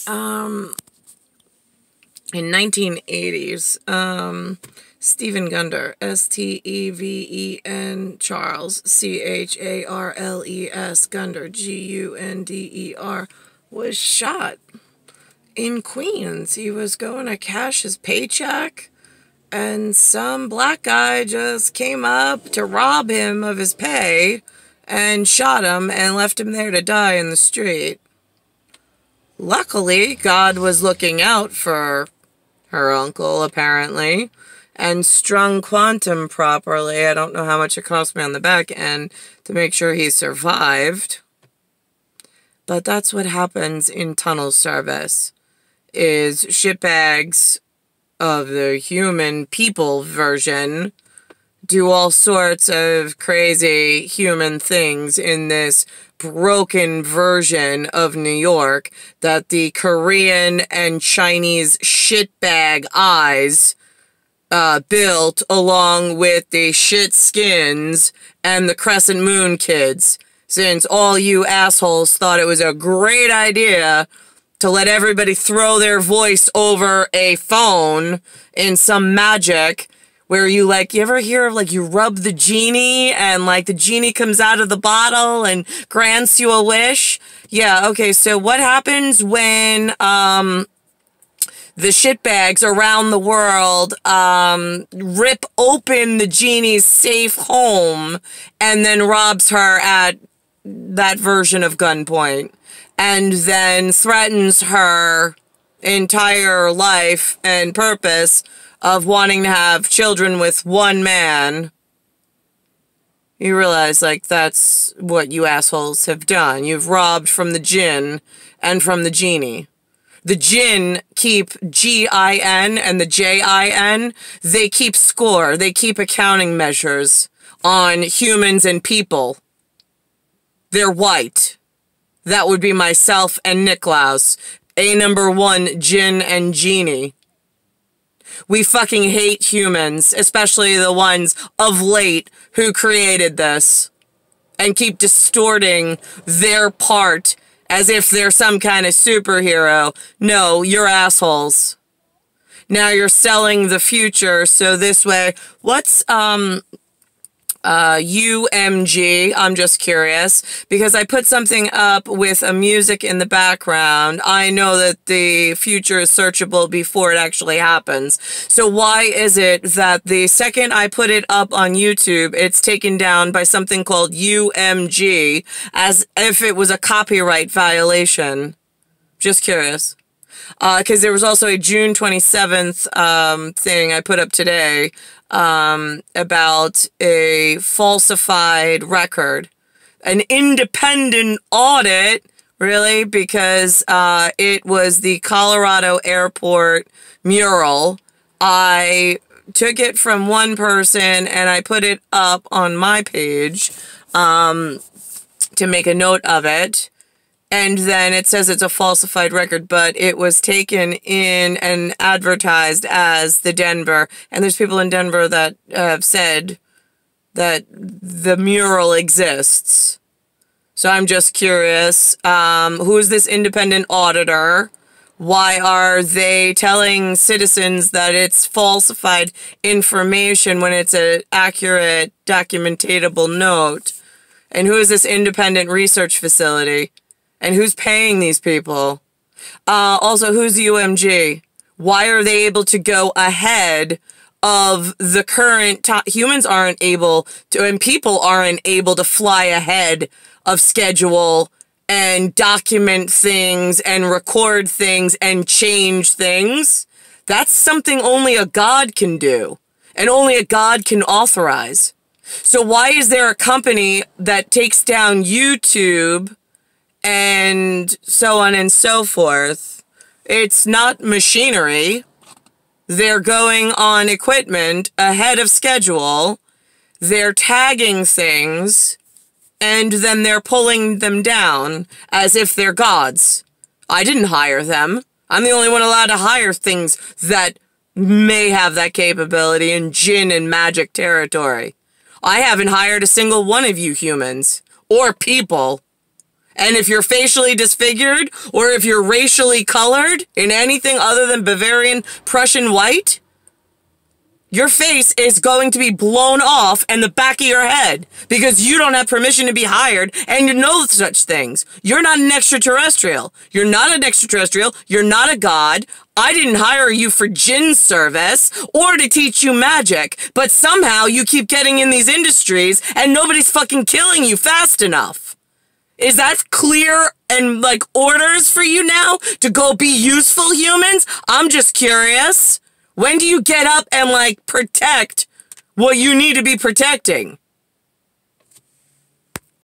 In 1980s, Stephen Gunder, Steven Charles, Charles, Gunder, Gunder, was shot in Queens. He was going to cash his paycheck, and some black guy just came up to rob him of his pay and shot him and left him there to die in the street. Luckily, God was looking out for her uncle, apparently, and strung quantum properly. I don't know how much it cost me on the back end to make sure he survived. But that's what happens in tunnel service, is shitbags of the human people version do all sorts of crazy human things in this broken version of New York that the Korean and Chinese shitbag eyes built, along with the shit skins and the Crescent Moon kids, since all you assholes thought it was a great idea to let everybody throw their voice over a phone in some magic where you ever hear of you rub the genie and the genie comes out of the bottle and grants you a wish? Yeah, okay, so what happens when the shitbags around the world rip open the genie's safe home and then robs her at that version of gunpoint, and then threatens her entire life and purpose of wanting to have children with one man? You realize, that's what you assholes have done. You've robbed from the jinn and from the genie. The jinn keep G-I-N and the J-I-N, they keep score. They keep accounting measures on humans and people. They're white. That would be myself and Niklaus, a number one jinn and genie. We fucking hate humans, especially the ones of late who created this and keep distorting their part as if they're some kind of superhero. No, you're assholes. Now you're selling the future, so this way, what's, UMG, I'm just curious, because I put something up with a music in the background. I know that the future is searchable before it actually happens. So why is it that the second I put it up on YouTube, it's taken down by something called UMG, as if it was a copyright violation? Just curious. Because there was also a June 27th thing I put up today about a falsified record. An independent audit, really, because it was the Colorado Airport mural. I took it from one person and I put it up on my page to make a note of it. And then it says it's a falsified record, but it was taken in and advertised as the Denver. And there's people in Denver that have said that the mural exists. So I'm just curious, who is this independent auditor? Why are they telling citizens that it's falsified information when it's an accurate, documentatable note? And who is this independent research facility? And who's paying these people? Also, who's the UMG? Why are they able to go ahead of the current time? Humans aren't able to, and people aren't able to fly ahead of schedule and document things and record things and change things. That's something only a god can do, and only a god can authorize. So why is there a company that takes down YouTube and so on and so forth? It's not machinery. They're going on equipment ahead of schedule. They're tagging things, and then they're pulling them down as if they're gods. I didn't hire them. I'm the only one allowed to hire things that may have that capability in jinn and magic territory. I haven't hired a single one of you humans or people. And if you're facially disfigured, or if you're racially colored in anything other than Bavarian Prussian white, your face is going to be blown off and the back of your head because you don't have permission to be hired and you know such things. You're not an extraterrestrial. You're not an extraterrestrial. You're not a god. I didn't hire you for gin service or to teach you magic, but somehow you keep getting in these industries and nobody's fucking killing you fast enough. Is that clear and like orders for you now to go be useful humans? I'm just curious. When do you get up and, like, protect what you need to be protecting?